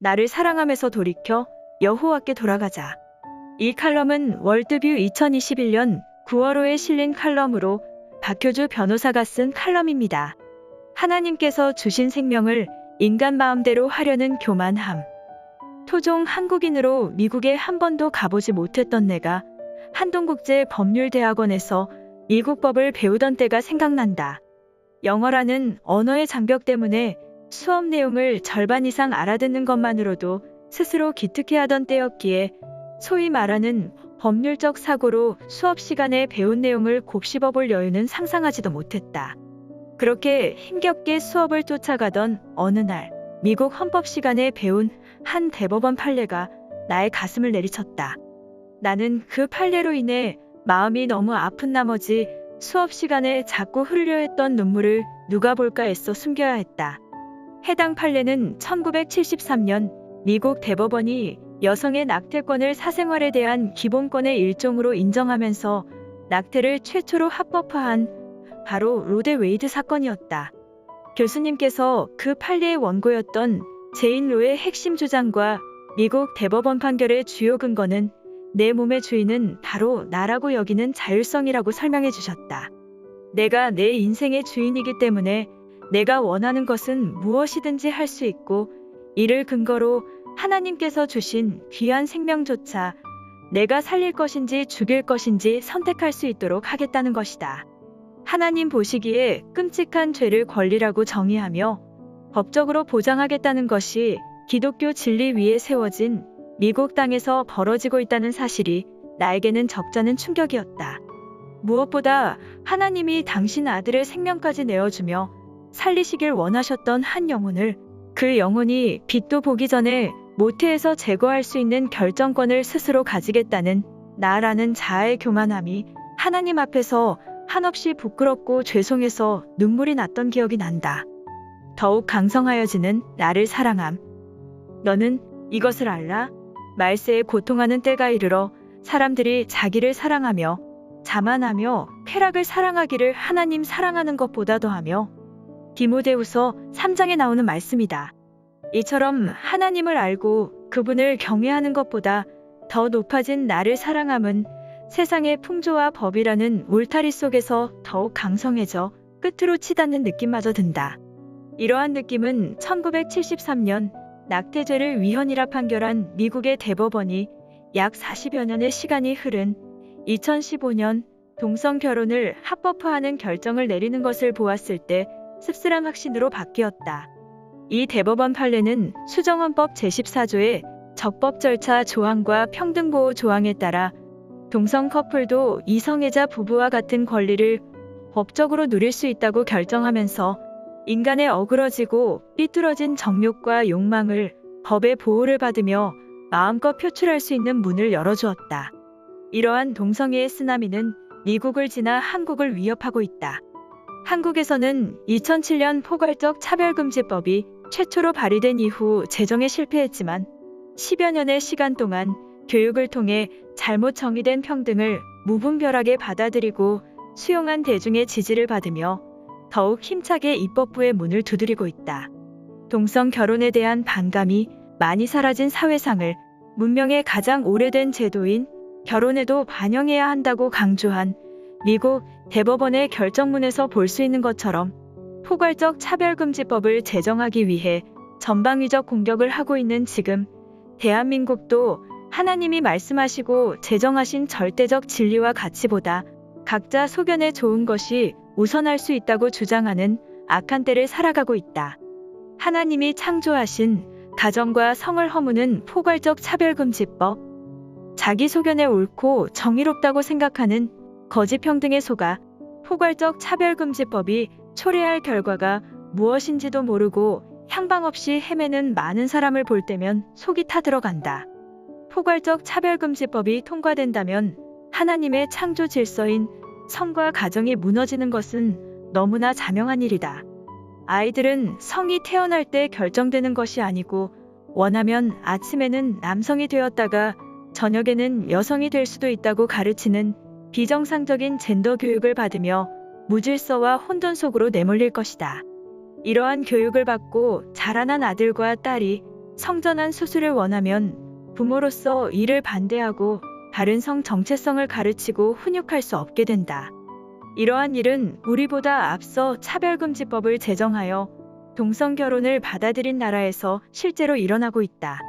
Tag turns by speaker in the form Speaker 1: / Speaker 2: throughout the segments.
Speaker 1: 나를 사랑함에서 돌이켜 여호와께 돌아가자. 이 칼럼은 월드뷰 2021년 9월호에 실린 칼럼으로 박효주 변호사가 쓴 칼럼입니다. 하나님께서 주신 생명을 인간 마음대로 하려는 교만함. 토종 한국인으로 미국에 한 번도 가보지 못했던 내가 한동국제법률대학원에서 미국 법을 배우던 때가 생각난다. 영어라는 언어의 장벽 때문에 수업 내용을 절반 이상 알아듣는 것만으로도 스스로 기특해하던 때였기에 소위 말하는 법률적 사고로 수업 시간에 배운 내용을 곱씹어볼 여유는 상상하지도 못했다. 그렇게 힘겹게 수업을 쫓아가던 어느 날 미국 헌법 시간에 배운 한 대법원 판례가 나의 가슴을 내리쳤다. 나는 그 판례로 인해 마음이 너무 아픈 나머지 수업 시간에 자꾸 흘려 했던 눈물을 누가 볼까 애써 숨겨야 했다. 해당 판례는 1973년 미국 대법원이 여성의 낙태권을 사생활에 대한 기본권의 일종으로 인정하면서 낙태를 최초로 합법화한 바로 로데 웨이드 사건이었다. 교수님께서 그 판례의 원고였던 제인 로의 핵심 주장과 미국 대법원 판결의 주요 근거는 내 몸의 주인은 바로 나라고 여기는 자율성이라고 설명해 주셨다. 내가 내 인생의 주인이기 때문에 내가 원하는 것은 무엇이든지 할 수 있고 이를 근거로 하나님께서 주신 귀한 생명조차 내가 살릴 것인지 죽일 것인지 선택할 수 있도록 하겠다는 것이다. 하나님 보시기에 끔찍한 죄를 권리라고 정의하며 법적으로 보장하겠다는 것이 기독교 진리 위에 세워진 미국 땅에서 벌어지고 있다는 사실이 나에게는 적잖은 충격이었다. 무엇보다 하나님이 당신 아들의 생명까지 내어주며 살리시길 원하셨던 한 영혼을 그 영혼이 빛도 보기 전에 모태에서 제거할 수 있는 결정권을 스스로 가지겠다는 나라는 자아의 교만함이 하나님 앞에서 한없이 부끄럽고 죄송해서 눈물이 났던 기억이 난다. 더욱 강성하여지는 나를 사랑함. 너는 이것을 알라? 말세에 고통하는 때가 이르러 사람들이 자기를 사랑하며 자만하며 쾌락을 사랑하기를 하나님 사랑하는 것보다 더하며 디모데후서 3장에 나오는 말씀이다. 이처럼 하나님을 알고 그분을 경외하는 것보다 더 높아진 나를 사랑함은 세상의 풍조와 법이라는 울타리 속에서 더욱 강성해져 끝으로 치닫는 느낌마저 든다. 이러한 느낌은 1973년 낙태죄를 위헌이라 판결한 미국의 대법원이 약 40여 년의 시간이 흐른 2015년 동성 결혼을 합법화하는 결정을 내리는 것을 보았을 때 씁쓸한 확신으로 바뀌었다. 이 대법원 판례는 수정헌법 제14조의 적법 절차 조항과 평등보호 조항에 따라 동성 커플도 이성애자 부부와 같은 권리를 법적으로 누릴 수 있다고 결정하면서 인간의 어그러지고 삐뚤어진 정욕과 욕망을 법의 보호를 받으며 마음껏 표출할 수 있는 문을 열어주었다. 이러한 동성애의 쓰나미는 미국을 지나 한국을 위협하고 있다. 한국에서는 2007년 포괄적 차별금지법이 최초로 발의된 이후 제정에 실패했지만 10여 년의 시간 동안 교육을 통해 잘못 정의된 평등을 무분별하게 받아들이고 수용한 대중의 지지를 받으며 더욱 힘차게 입법부의 문을 두드리고 있다. 동성 결혼에 대한 반감이 많이 사라진 사회상을 문명의 가장 오래된 제도인 결혼에도 반영해야 한다고 강조한 미국 대법원의 결정문에서 볼 수 있는 것처럼 포괄적 차별금지법을 제정하기 위해 전방위적 공격을 하고 있는 지금 대한민국도 하나님이 말씀하시고 제정하신 절대적 진리와 가치보다 각자 소견에 좋은 것이 우선할 수 있다고 주장하는 악한 때를 살아가고 있다. 하나님이 창조하신 가정과 성을 허무는 포괄적 차별금지법, 자기 소견에 옳고 정의롭다고 생각하는 거짓평등에 속아 포괄적 차별금지법이 초래할 결과가 무엇인지도 모르고 향방 없이 헤매는 많은 사람을 볼 때면 속이 타들어간다. 포괄적 차별금지법이 통과된다면 하나님의 창조 질서인 성과 가정이 무너지는 것은 너무나 자명한 일이다. 아이들은 성이 태어날 때 결정되는 것이 아니고 원하면 아침에는 남성이 되었다가 저녁에는 여성이 될 수도 있다고 가르치는 비정상적인 젠더 교육을 받으며 무질서와 혼돈 속으로 내몰릴 것이다. 이러한 교육을 받고 자라난 아들과 딸이 성전환 수술을 원하면 부모로서 이를 반대하고 바른 성 정체성을 가르치고 훈육할 수 없게 된다. 이러한 일은 우리보다 앞서 차별금지법을 제정하여 동성 결혼을 받아들인 나라에서 실제로 일어나고 있다.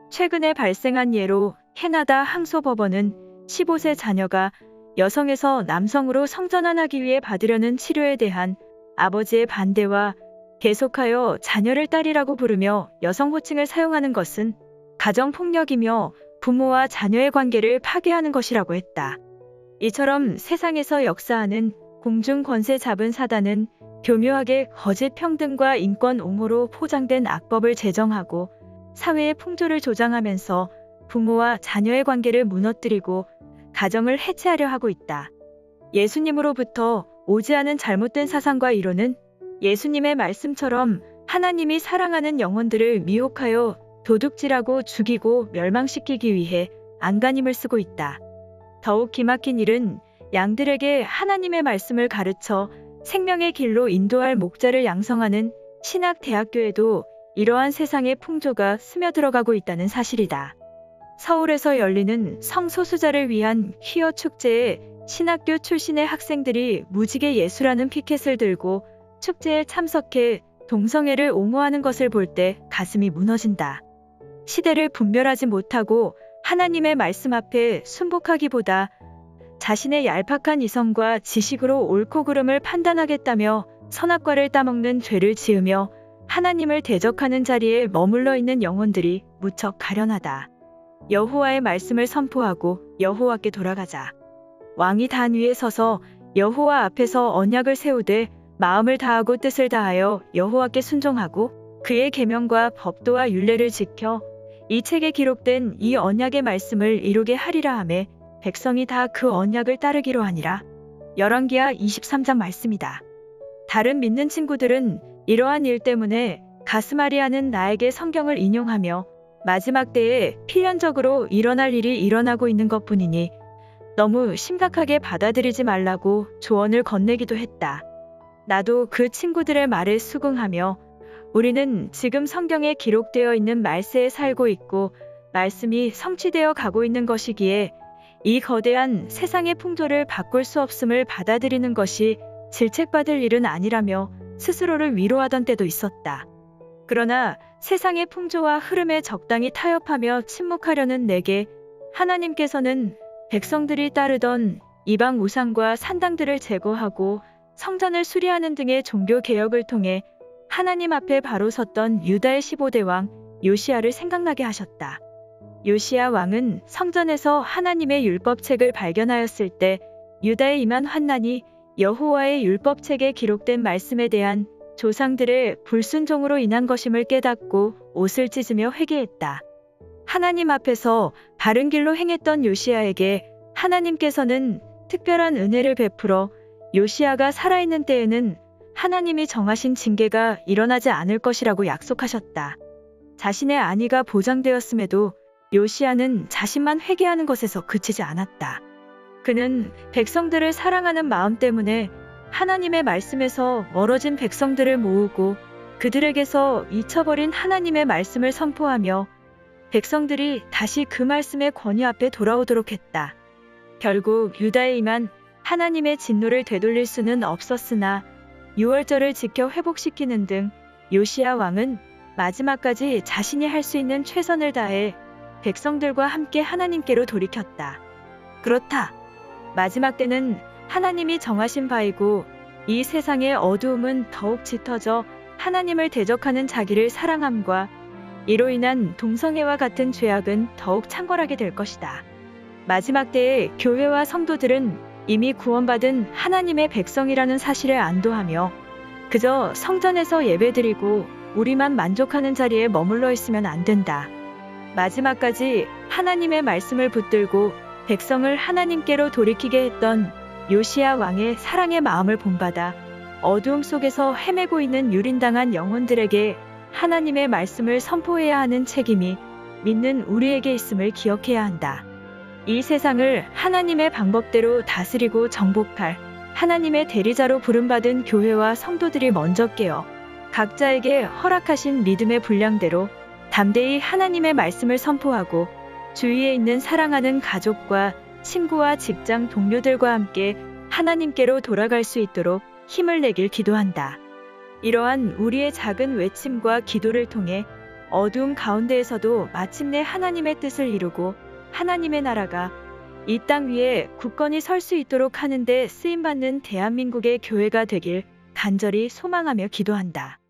Speaker 1: 최근에 발생한 예로 캐나다 항소법원은 15세 자녀가 여성에서 남성으로 성전환하기 위해 받으려는 치료에 대한 아버지의 반대와 계속하여 자녀를 딸이라고 부르며 여성 호칭을 사용하는 것은 가정폭력이며 부모와 자녀의 관계를 파괴하는 것이라고 했다. 이처럼 세상에서 역사하는 공중 권세 잡은 사단은 교묘하게 거짓 평등과 인권 옹호로 포장된 악법을 제정하고 사회의 풍조를 조장하면서 부모와 자녀의 관계를 무너뜨리고 가정을 해체하려 하고 있다. 예수님으로부터 오지 않은 잘못된 사상과 이론은 예수님의 말씀처럼 하나님이 사랑하는 영혼들을 미혹하여 도둑질하고 죽이고 멸망시키기 위해 안간힘을 쓰고 있다. 더욱 기막힌 일은 양들에게 하나님의 말씀을 가르쳐 생명의 길로 인도할 목자를 양성하는 신학대학교에도 이러한 세상의 풍조가 스며들어가고 있다는 사실이다. 서울에서 열리는 성소수자를 위한 퀴어 축제에 신학교 출신의 학생들이 무지개 예수라는 피켓을 들고 축제에 참석해 동성애를 옹호하는 것을 볼 때 가슴이 무너진다. 시대를 분별하지 못하고 하나님의 말씀 앞에 순복하기보다 자신의 얄팍한 이성과 지식으로 옳고 그름을 판단하겠다며 선악과를 따먹는 죄를 지으며 하나님을 대적하는 자리에 머물러 있는 영혼들이 무척 가련하다. 여호와의 말씀을 선포하고 여호와께 돌아가자. 왕이 단 위에 서서 여호와 앞에서 언약을 세우되 마음을 다하고 뜻을 다하여 여호와께 순종하고 그의 계명과 법도와 율례를 지켜 이 책에 기록된 이 언약의 말씀을 이루게 하리라 하매 백성이 다 그 언약을 따르기로 하니라. 열왕기하 23장 말씀이다. 다른 믿는 친구들은 이러한 일 때문에 가스마리아는 나에게 성경을 인용하며 마지막 때에 필연적으로 일어날 일이 일어나고 있는 것뿐이니 너무 심각하게 받아들이지 말라고 조언을 건네기도 했다. 나도 그 친구들의 말에 수긍하며 우리는 지금 성경에 기록되어 있는 말세에 살고 있고 말씀이 성취되어 가고 있는 것이기에 이 거대한 세상의 풍조를 바꿀 수 없음을 받아들이는 것이 질책받을 일은 아니라며 스스로를 위로하던 때도 있었다. 그러나 세상의 풍조와 흐름에 적당히 타협하며 침묵하려는 내게 하나님께서는 백성들이 따르던 이방 우상과 산당들을 제거하고 성전을 수리하는 등의 종교 개혁을 통해 하나님 앞에 바로 섰던 유다의 15대 왕 요시야를 생각나게 하셨다. 요시야 왕은 성전에서 하나님의 율법책을 발견하였을 때 유다에 임한 환난이 여호와의 율법책에 기록된 말씀에 대한 조상들의 불순종으로 인한 것임을 깨닫고 옷을 찢으며 회개했다. 하나님 앞에서 바른 길로 행했던 요시야에게 하나님께서는 특별한 은혜를 베풀어 요시야가 살아있는 때에는 하나님이 정하신 징계가 일어나지 않을 것이라고 약속하셨다. 자신의 안위가 보장되었음에도 요시야는 자신만 회개하는 것에서 그치지 않았다. 그는 백성들을 사랑하는 마음 때문에 하나님의 말씀에서 멀어진 백성들을 모으고 그들에게서 잊혀버린 하나님의 말씀을 선포하며 백성들이 다시 그 말씀의 권위 앞에 돌아오도록 했다. 결국 유다에 임한 하나님의 진노를 되돌릴 수는 없었으나 유월절을 지켜 회복시키는 등 요시야 왕은 마지막까지 자신이 할 수 있는 최선을 다해 백성들과 함께 하나님께로 돌이켰다. 그렇다. 마지막 때는 하나님이 정하신 바이고 이 세상의 어두움은 더욱 짙어져 하나님을 대적하는 자기를 사랑함과 이로 인한 동성애와 같은 죄악은 더욱 창궐하게 될 것이다. 마지막 때에 교회와 성도들은 이미 구원받은 하나님의 백성이라는 사실을 안도하며 그저 성전에서 예배드리고 우리만 만족하는 자리에 머물러 있으면 안 된다. 마지막까지 하나님의 말씀을 붙들고 백성을 하나님께로 돌이키게 했던 요시야 왕의 사랑의 마음을 본받아 어두움 속에서 헤매고 있는 유린당한 영혼들에게 하나님의 말씀을 선포해야 하는 책임이 믿는 우리에게 있음을 기억해야 한다. 이 세상을 하나님의 방법대로 다스리고 정복할 하나님의 대리자로 부름받은 교회와 성도들이 먼저 깨어 각자에게 허락하신 믿음의 분량대로 담대히 하나님의 말씀을 선포하고 주위에 있는 사랑하는 가족과 친구와 직장 동료들과 함께 하나님께로 돌아갈 수 있도록 힘을 내길 기도한다. 이러한 우리의 작은 외침과 기도를 통해 어두운 가운데에서도 마침내 하나님의 뜻을 이루고 하나님의 나라가 이 땅 위에 굳건히 설 수 있도록 하는 데 쓰임받는 대한민국의 교회가 되길 간절히 소망하며 기도한다.